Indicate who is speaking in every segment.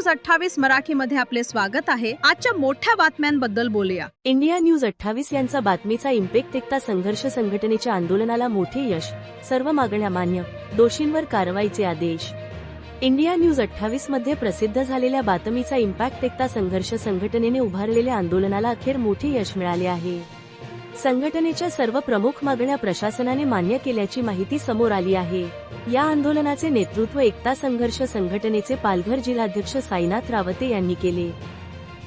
Speaker 1: News 28 मराठीमध्ये आपले स्वागत आहे। आजच्या मोठ्या बातम्यांबद्दल बोलूया।
Speaker 2: इंडिया न्यूज 28 यांचा बातमीचा इम्पॅक्ट एकता संघर्ष संघटनेच्या आंदोलनाला मोठे यश, सर्व मागण्या मान्य, दोषींवर कारवाईचे आदेश। इंडिया न्यूज 28 मध्ये प्रसिद्ध झालेल्या बातमीचा इम्पॅक्ट एकता संघर्ष संघटनेने उभारलेल्या आंदोलनाला अखेर मोठे यश मिळाले आहे। संघटनेच्या सर्व प्रमुख मागण्या प्रशासनाने मान्य केल्याची माहिती समोर आली आहे। या आंदोलनाचे नेतृत्व एकता संघर्ष संघटनेचे पालघर जिल्हाध्यक्ष साईनाथ रावते यांनी केले।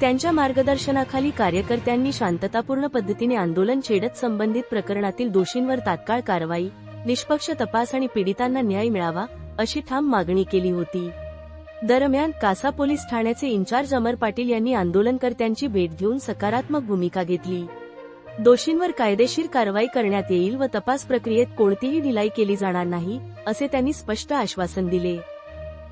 Speaker 2: त्यांच्या मार्गदर्शनाखाली कार्यकर्त्यांनी शांततापूर्ण पद्धतीने आंदोलन छेडत संबंधित प्रकरणातील दोषींवर तात्काळ कारवाई, निष्पक्ष तपास आणि पीडितांना न्याय मिळावा अशी ठाम मागणी केली होती। दरम्यान कासा पोलीस ठाण्याचे इंचार्ज अमर पाटील यांनी आंदोलनकर्त्यांची भेट घेऊन सकारात्मक भूमिका घेतली। दोषींवर कायदेशीर कारवाई करण्यात येईल व तपास प्रक्रियेत कोणतीही ढिलाई केली जाणार नाही असे त्यांनी स्पष्ट आश्वासन दिले।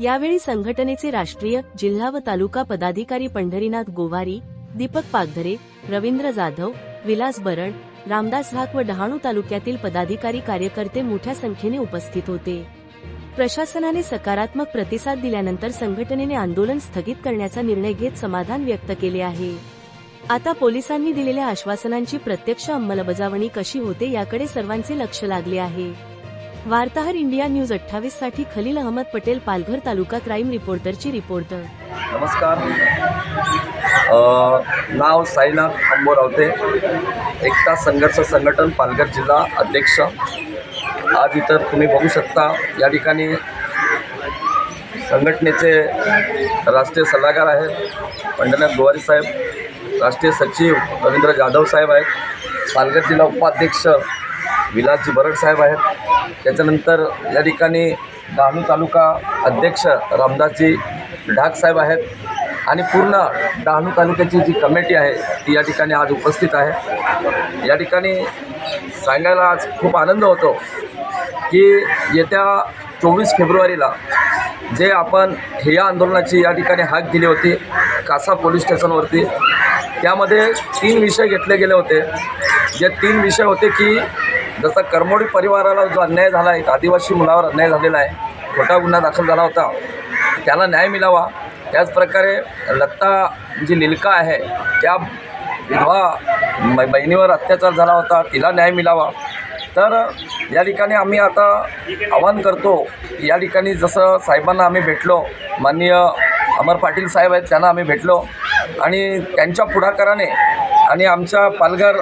Speaker 2: यावेळी संघटनेचे राष्ट्रीय, जिल्हा व तालुका पदाधिकारी पंढरीनाथ गोवारी, दीपक पागधरे, रवींद्र जाधव, विलास बरड, रामदास झाक व डहाणू तालुक्यातील पदाधिकारी कार्यकर्ते मोठ्या संख्येने उपस्थित होते। प्रशासनाने सकारात्मक प्रतिसाद दिल्यानंतर संघटनेने आंदोलन स्थगित करण्याचा निर्णय घेत समाधान व्यक्त केले आहे। आता पोलिसांनी दिलेल्या आश्वासनांची प्रत्यक्ष अंमलबजावणी कशी होते याकडे सर्वांचे लक्ष लागले आहे। वार्ताहर इंडिया न्यूज 28 साठी खलील अहमद पटेल, पालघर तालुका क्राईम रिपोर्टरची रिपोर्टर।
Speaker 3: नमस्कार, नाव साईनाथ रावते, एकता संघर्ष संघटन पालघर जिल्हा अध्यक्ष। आज इतर तुम्ही बघू शकता या ठिकाणी संघटनेचे राष्ट्रीय सल्लागार आहेत पंढरीनाथ गोवारी साहेब, राष्ट्रीय सचिव रवींद्र जाधव साहेब आहेत, पालघर जिल्हा उपाध्यक्ष विलासजी बरड साहेब आहेत, त्याच्यानंतर या ठिकाणी डहाणू तालुका अध्यक्ष रामदासजी ढाक साहेब आहेत आणि पूर्ण डहाणू तालुक्याची जी कमिटी आहे ती या ठिकाणी आज उपस्थित आहे। या ठिकाणी सांगायला आज खूप आनंद होतो की येत्या 24 फेब्रुवारीला जे आपण ठिय्या आंदोलनाची या ठिकाणी हाक दिली होती कासा पोलीस स्टेशनवरती, त्यामध्ये 3 विषय घेतले गेले होते। जे 3 विषय होते की जसा करमोडी परिवाराला जो अन्याय झाला आहे, आदिवासी मुलावर अन्याय झालेला आहे, खोटा गुन्हा दाखल झाला होता, त्याला न्याय मिळावा। त्याचप्रकारे लत्ता जी लिलका आहे त्या विधवा बहिणीवर अत्याचार झाला होता, तिला न्याय मिळावा। तर या ठिकाणी आम्ही आता आवाहन करतो, या ठिकाणी जसं साहेबांना आम्ही भेटलो, माननीय अमर पाटील साहेब आहेत त्यांना आम्ही भेटलो आणि त्यांच्या पुढाकाराने आणि आमच्या पालघर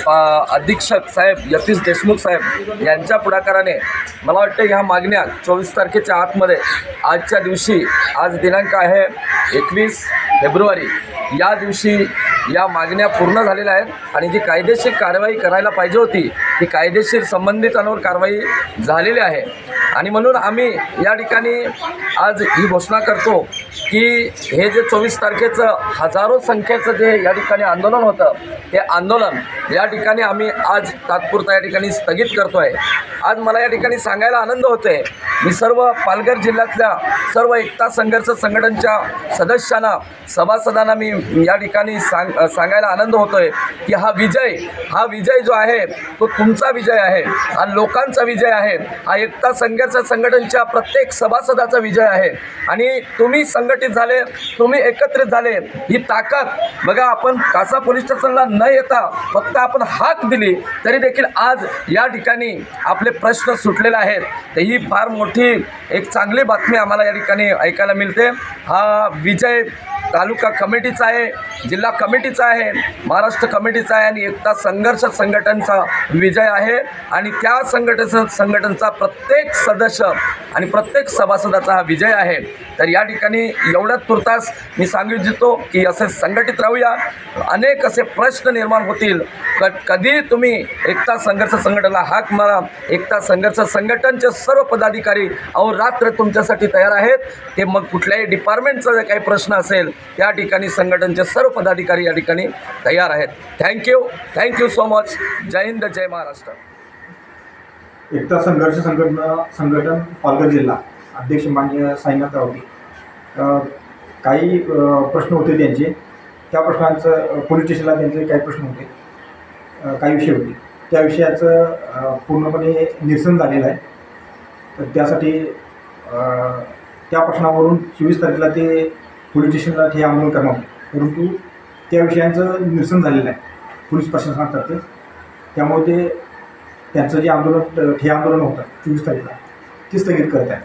Speaker 3: अधीक्षक साहेब यतीश देशमुख साहेब यांच्या पुढाकाराने मला वाटतं ह्या मागण्या 24 तारखेच्या आतमध्ये आजच्या दिवशी, आज दिनांक आहे 21 फेब्रुवारी, या दिवशी या मागण्या पूर्ण झालेल्या आहेत आणि जी कायदेशीर कारवाई करायला पाहिजे होती ती कायदेशीर संबंधितांवर कारवाई झालेली आहे। आणि म्हणून आम्ही या ठिकाणी आज ही घोषणा करतो की हे जे 24 तारखेचं हजारो संख्येचं जे या ठिकाणी आंदोलन होतं ते आंदोलन या ठिकाणी आम्ही आज तात्पुरता या ठिकाणी स्थगित करतो आहे। आज मला या ठिकाणी सांगायला आनंद होतो आहे, मी सर्व पालघर जिल्ह्यातल्या सर्व एकता संघर्ष संघटनेच्या सदस्यांना, सभासदांना मी या ठिकाणी सांगायला आनंद होतो आहे की हा विजय जो आहे तो तुमचा विजय आहे, हा लोकांचा विजय आहे, हा एकता संघर्ष संघटनेच्या प्रत्येक सभासदाचा विजय आहे। आणि तुम्ही संघटित झाले, तुम्ही एकत्रित झाले, ही ताकद बघा। आपण कासा पोलीस स्टेशनला न येता फक्त आपण हाक दिली तरी देखील आज या ठिकाणी आपले प्रश्न सुटलेले आहेत। तर ही फार मोठी एक चांगली बातमी आम्हाला या ठिकाणी ऐकायला मिळते। हा विजय तालुका कमिटीचा आहे, जिल्हा कमिटीचा आहे, महाराष्ट्र कमिटीचा आहे आणि एकता संघर्ष संघटनेचा विजय आहे। आणि त्या संघटनेचा प्रत्येक सदस्य आणि प्रत्येक सभासदाचा हा विजय आहे। तर या ठिकाणी एवढ्याच तुर्तास मी सांगू इच्छितो की असे संघटित राहूया, अनेक असे प्रश्न निर्माण होतील। कधी तुम्ही एकता संघर्ष संघटनेला हाक मारा, एकता संघर्ष संघटनेचे सर्व पदाधिकारी अहोरात्र तुमच्यासाठी तयार आहेत। ते मग कुठल्याही डिपार्टमेंटचा जर काही प्रश्न असेल त्या ठिकाणी संघटनेचे सर्व पदाधिकारी या ठिकाणी तयार आहेत। Thank you so much. जय हिंद, जय महाराष्ट्र।
Speaker 4: एकता संघर्ष संघटन पालघर जिल्हा अध्यक्ष माननीय साईनाथ रावते, काही प्रश्न होते त्यांचे, त्या प्रश्नांचं पोलीस स्टेशनला त्यांचे काही प्रश्न होते, काही विषय होते, त्या विषयाचं पूर्णपणे निरसन झालेलं आहे। तर त्यासाठी त्या प्रश्नावरून 24 तारखेला ते पोलीस स्टेशनला ठिय्या आंदोलन करणार होते, परंतु त्या विषयांचं निरसन झालेलं आहे पोलीस प्रशासनातर्फे. त्यामुळे ते त्यांचं जे आंदोलन ठिय्या आंदोलन होतं 24 तारखेला ते स्थगित करत आहे.